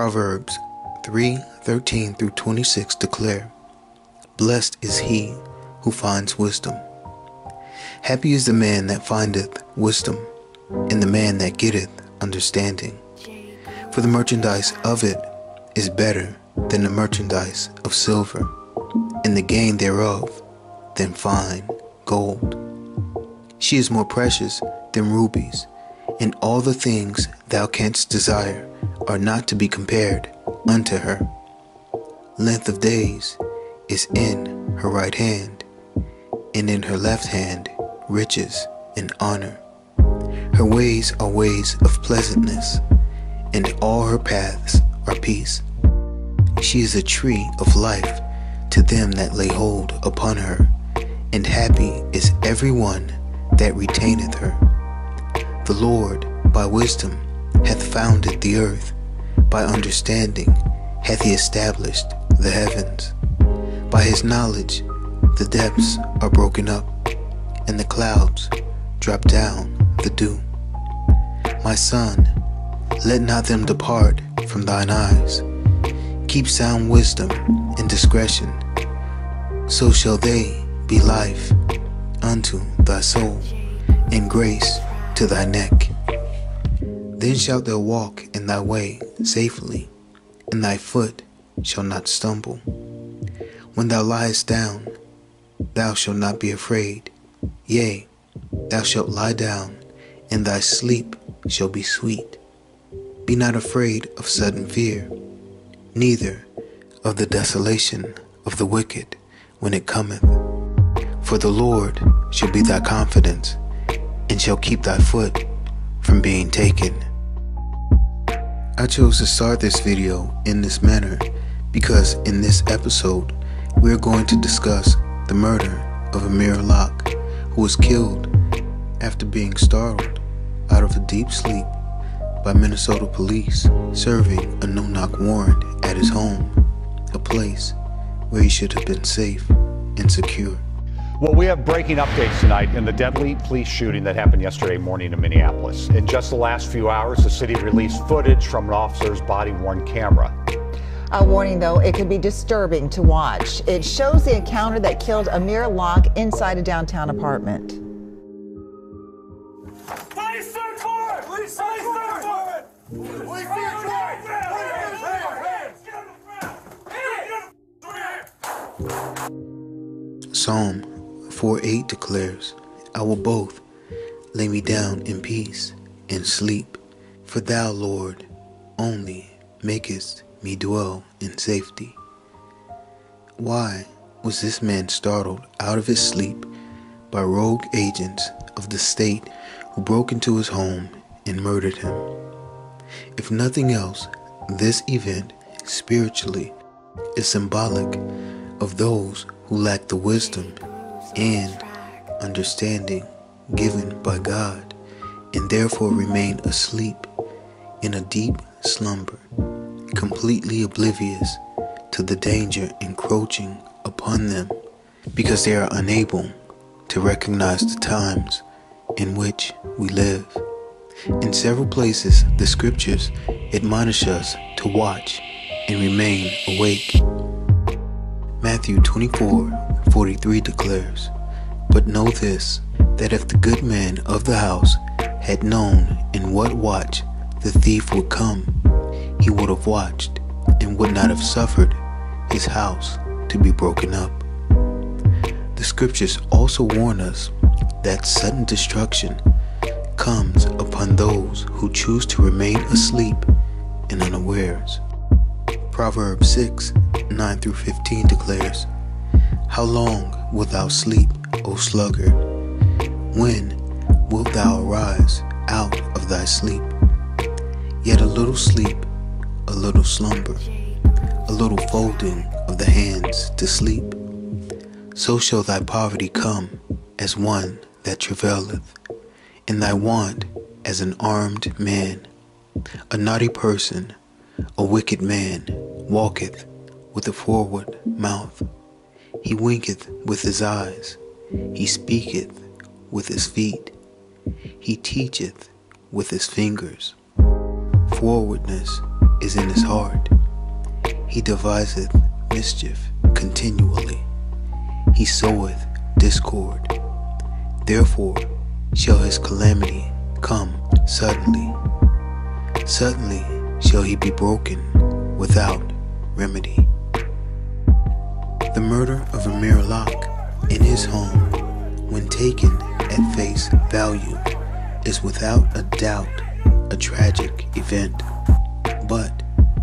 Proverbs 3:13 through 26 declare, "Blessed is he who finds wisdom. Happy is the man that findeth wisdom, and the man that getteth understanding. For the merchandise of it is better than the merchandise of silver, and the gain thereof than fine gold. She is more precious than rubies, and all the things thou canst desire are not to be compared unto her. Length of days is in her right hand, and in her left hand riches and honor. Her ways are ways of pleasantness, and all her paths are peace. She is a tree of life to them that lay hold upon her, and happy is every one that retaineth her. The Lord by wisdom hath founded the earth, by understanding hath he established the heavens. By his knowledge the depths are broken up, and the clouds drop down the dew. My son, let not them depart from thine eyes. Keep sound wisdom and discretion, so shall they be life unto thy soul, and grace to thy neck. Then shalt thou walk in thy way safely, and thy foot shall not stumble. When thou liest down, thou shalt not be afraid. Yea, thou shalt lie down, and thy sleep shall be sweet. Be not afraid of sudden fear, neither of the desolation of the wicked when it cometh. For the Lord shall be thy confidence, and shall keep thy foot from being taken. I chose to start this video in this manner because in this episode we are going to discuss the murder of Amir Locke, who was killed after being startled out of a deep sleep by Minnesota police serving a no-knock warrant at his home, a place where he should have been safe and secure. Well, we have breaking updates tonight in the deadly police shooting that happened yesterday morning in Minneapolis. In just the last few hours, the city released footage from an officer's body-worn camera. A warning, though, it could be disturbing to watch. It shows the encounter that killed Amir Locke inside a downtown apartment. Police search warrant! Police search warrant! Police search warrant! Psalm 4:8 declares, "I will both lay me down in peace and sleep, for thou, Lord, only makest me dwell in safety." Why was this man startled out of his sleep by rogue agents of the state who broke into his home and murdered him? If nothing else, this event spiritually is symbolic of those who lack the wisdom and understanding given by God, and therefore remain asleep in a deep slumber, completely oblivious to the danger encroaching upon them, because they are unable to recognize the times in which we live. In several places, the scriptures admonish us to watch and remain awake. Matthew 24:43 declares, "But know this, that if the good man of the house had known in what watch the thief would come, he would have watched and would not have suffered his house to be broken up." The scriptures also warn us that sudden destruction comes upon those who choose to remain asleep and unawares. Proverbs 6:9 through 15 declares, "How long wilt thou sleep, O sluggard? When wilt thou arise out of thy sleep? Yet a little sleep, a little slumber, a little folding of the hands to sleep. So shall thy poverty come as one that travaileth, and thy want as an armed man. A naughty person, a wicked man, walketh with a forward mouth. He winketh with his eyes, he speaketh with his feet, he teacheth with his fingers. Forwardness is in his heart. He deviseth mischief continually. He soweth discord. Therefore shall his calamity come suddenly. Suddenly shall he be broken without remedy. The murder of Amir Locke in his home, when taken at face value, is without a doubt a tragic event. But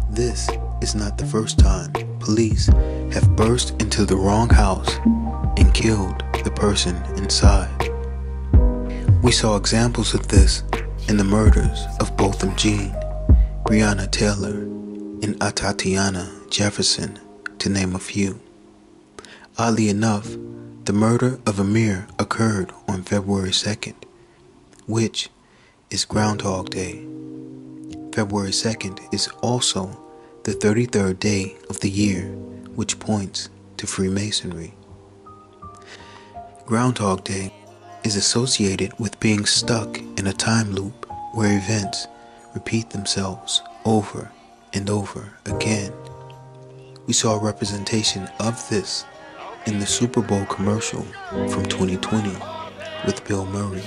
this is not the first time police have burst into the wrong house and killed the person inside. We saw examples of this in the murders of Botham Jean, Breonna Taylor, and Atatiana Jefferson, to name a few. Oddly enough, the murder of Amir occurred on February 2nd, which is Groundhog Day. February 2nd is also the 33rd day of the year, which points to Freemasonry. Groundhog Day is associated with being stuck in a time loop where events repeat themselves over and over again. We saw a representation of this in the Super Bowl commercial from 2020 with Bill Murray.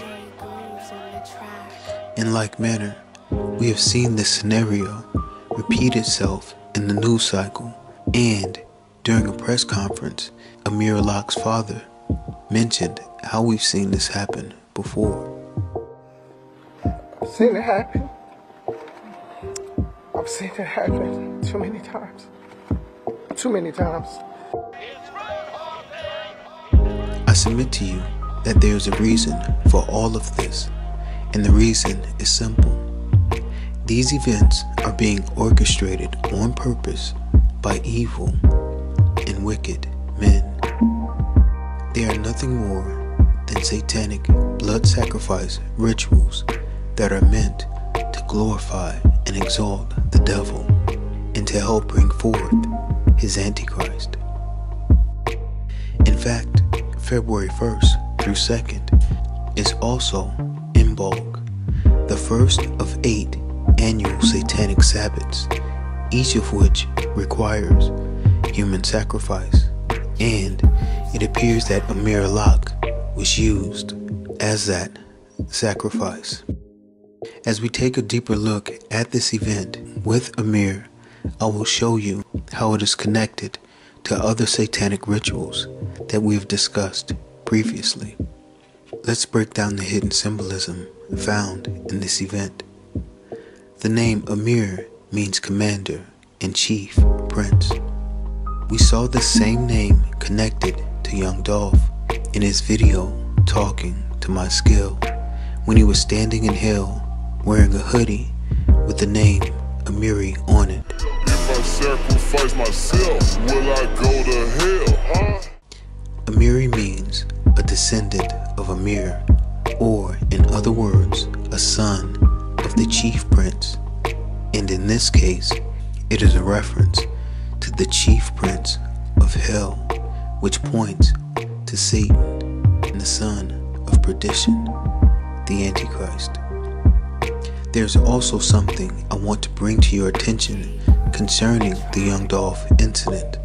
In like manner, we have seen this scenario repeat itself in the news cycle, and during a press conference, Amir Locke's father mentioned how we've seen this happen before. I've seen it happen. I've seen it happen too many times. Too many times. I submit to you that there is a reason for all of this, and the reason is simple. These events are being orchestrated on purpose by evil and wicked men. They are nothing more than satanic blood sacrifice rituals that are meant to glorify and exalt the devil and to help bring forth his Antichrist. In fact, February 1st through 2nd is also Imbolc, the first of 8 annual satanic Sabbaths, each of which requires human sacrifice, and it appears that Amir Locke was used as that sacrifice. As we take a deeper look at this event with Amir, I will show you how it is connected to other satanic rituals that we have discussed previously. Let's break down the hidden symbolism found in this event. The name Amir means commander and chief prince. We saw the same name connected to young Dolph in his video Talking to My Skill when he was standing in hell wearing a hoodie with the name Amiri on it. If I sacrifice myself, will I go to hell, huh? Amiri means a descendant of Amir, or in other words, a son of the chief prince, and in this case, it is a reference to the chief prince of hell, which points to Satan and the son of perdition, the Antichrist. There's also something I want to bring to your attention concerning the young Dolph incident.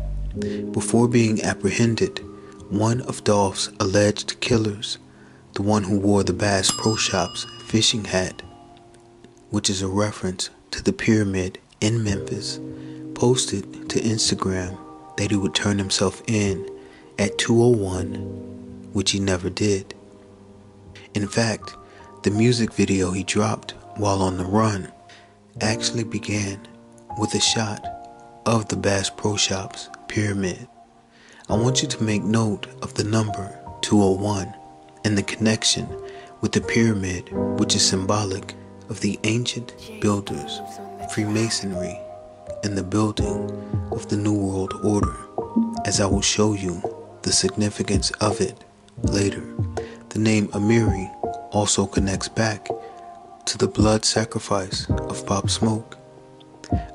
Before being apprehended, one of Dolph's alleged killers, the one who wore the Bass Pro Shops fishing hat, which is a reference to the pyramid in Memphis, posted to Instagram that he would turn himself in at 2:01, which he never did. In fact, the music video he dropped while on the run actually began with a shot of the Bass Pro Shops pyramid. I want you to make note of the number 201 and the connection with the pyramid, which is symbolic of the ancient builders, Freemasonry, and the building of the New World Order, as I will show you the significance of it later. The name Amiri also connects back to the blood sacrifice of Pop Smoke.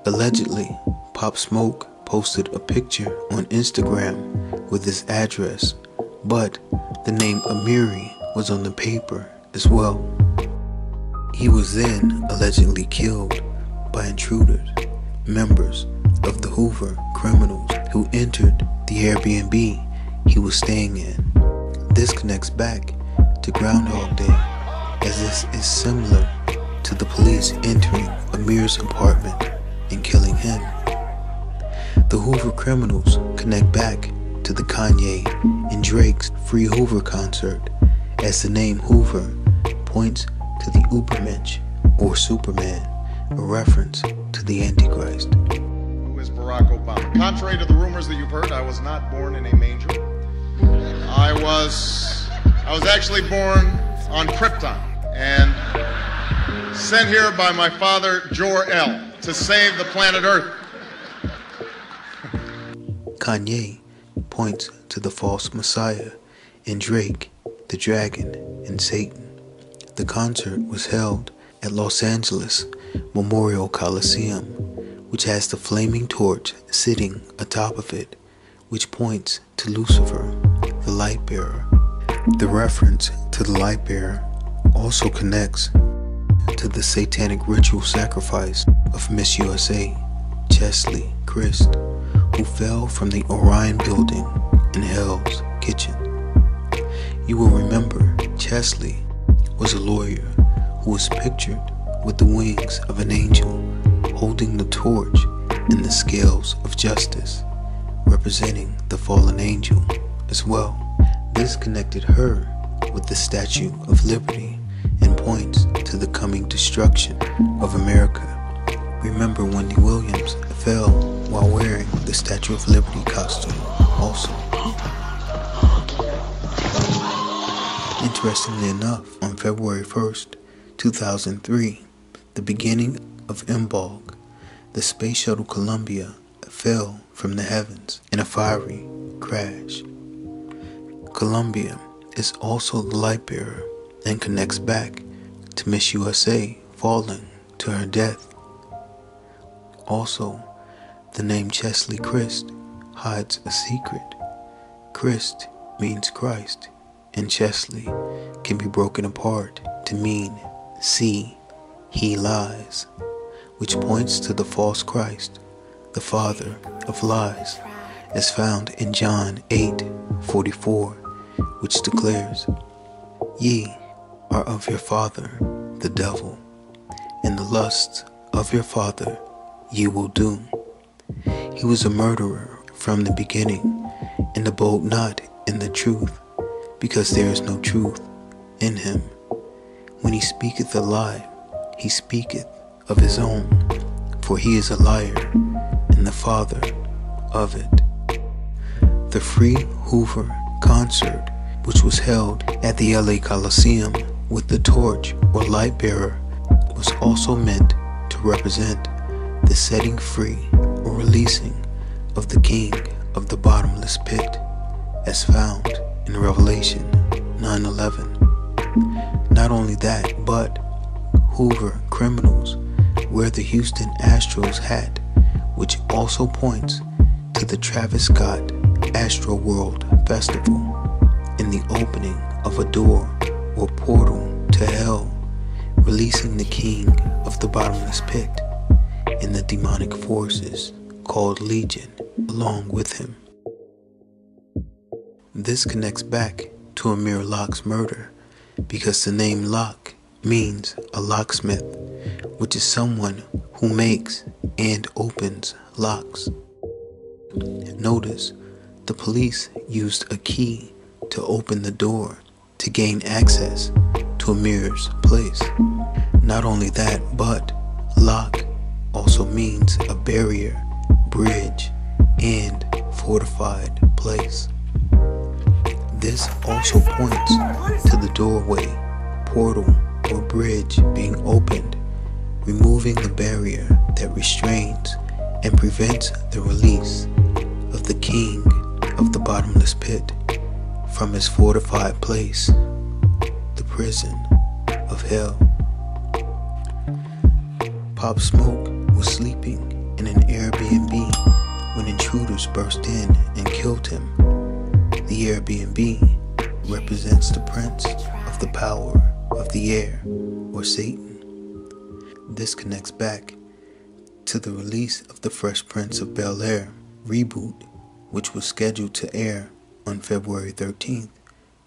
Allegedly, Pop Smoke posted a picture on Instagram with his address, but the name Amiri was on the paper as well. He was then allegedly killed by intruders, members of the Hoover criminals who entered the Airbnb he was staying in. This connects back to Groundhog Day, as this is similar to the police entering Amir's apartment and killing him. The Hoover criminals connect back to the Kanye and Drake's Free Hoover concert, as the name Hoover points to the Ubermensch or Superman, a reference to the Antichrist. Who is Barack Obama? Contrary to the rumors that you've heard, I was not born in a manger. I was actually born on Krypton and sent here by my father, Jor-El, to save the planet Earth. Kanye points to the false Messiah, and Drake, the dragon, and Satan. The concert was held at Los Angeles Memorial Coliseum, which has the flaming torch sitting atop of it, which points to Lucifer, the light bearer. The reference to the light bearer also connects to the satanic ritual sacrifice of Miss USA, Chesley Christ, who fell from the Orion building in Hell's Kitchen. You will remember Chesley was a lawyer who was pictured with the wings of an angel holding the torch in the scales of justice, representing the fallen angel as well. This connected her with the Statue of Liberty and points to the coming destruction of America. Remember, Wendy Williams fell while wearing the Statue of Liberty costume also. Interestingly enough, on February 1st, 2003, the beginning of Imbolg, the space shuttle Columbia fell from the heavens in a fiery crash. Columbia is also the light bearer and connects back to Miss USA falling to her death. Also, the name Chesley Christ hides a secret. Christ means Christ, and Chesley can be broken apart to mean, see, he lies, which points to the false Christ, the father of lies, as found in John 8:44, which declares, "Ye are of your father, the devil, and the lusts of your father ye will do." He was a murderer from the beginning, and abode not in the truth, because there is no truth in him. When he speaketh a lie, he speaketh of his own, for he is a liar and the father of it. The Free Hoover concert, which was held at the LA Coliseum with the torch or light bearer, was also meant to represent the setting free or releasing of the king of the bottomless pit, as found in Revelation 9:11. Not only that, but Hoover criminals wear the Houston Astros hat, which also points to the Travis Scott Astro World Festival in the opening of a door or portal to hell, releasing the king of the bottomless pit and the demonic forces called Legion along with him. This connects back to Amir Locke's murder, because the name Locke means a locksmith, which is someone who makes and opens locks. Notice the police used a key to open the door to gain access to Amir's place. Not only that, but lock also means a barrier, bridge, and fortified place. This also points to the doorway, portal, or bridge being opened, removing the barrier that restrains and prevents the release of the king of the bottomless pit from his fortified place, the prison of hell. Pop Smoke was sleeping in an Airbnb when intruders burst in and killed him. The Airbnb represents the prince of the power of the air, or Satan. This connects back to the release of The Fresh Prince of Bel-Air reboot, which was scheduled to air on February 13th,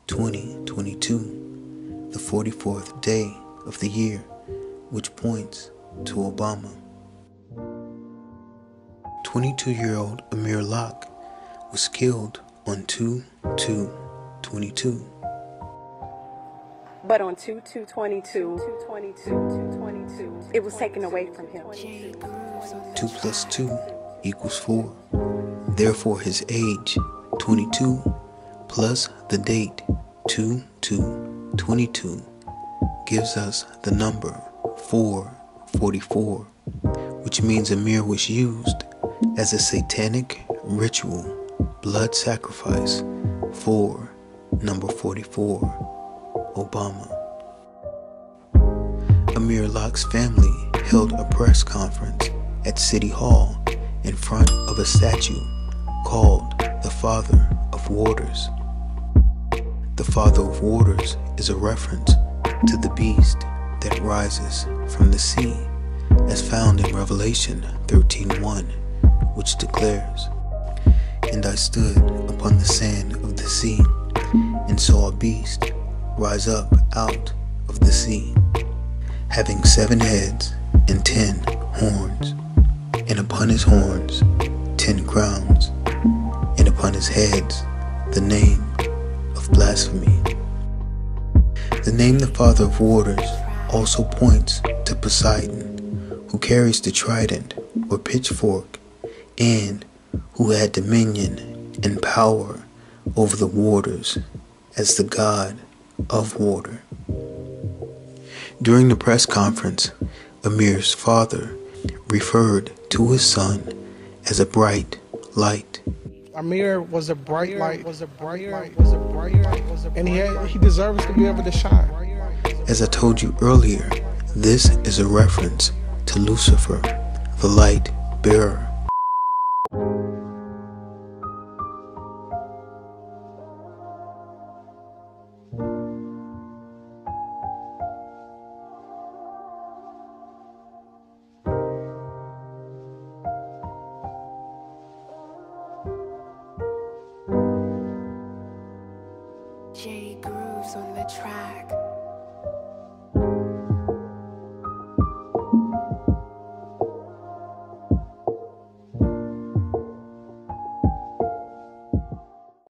2022, the 44th day of the year, which points to Obama. 22-year-old Amir Locke was killed on 2/2/22. But on 2/2/22, it was taken away from him. 2 + 2 = 4. Therefore, his age, 22, plus the date, 2/2/22, gives us the number 444, which means Amir was used as a satanic ritual blood sacrifice for number 44, Obama. Amir Locke's family held a press conference at City Hall in front of a statue called the Father of Waters. The Father of Waters is a reference to the beast that rises from the sea, as found in Revelation 13:1, which declares, "And I stood upon the sand of the sea, and saw a beast rise up out of the sea, having 7 heads and 10 horns, and upon his horns 10 crowns, and upon his heads the name of blasphemy." The name the Father of Waters also points to Poseidon, who carries the trident or pitchfork, and who had dominion and power over the waters as the god of water. During the press conference, Amir's father referred to his son as a bright light. Amir was a bright light, and he deserves to be able to shine. As I told you earlier, this is a reference to Lucifer, the light bearer. J Grooves on the track.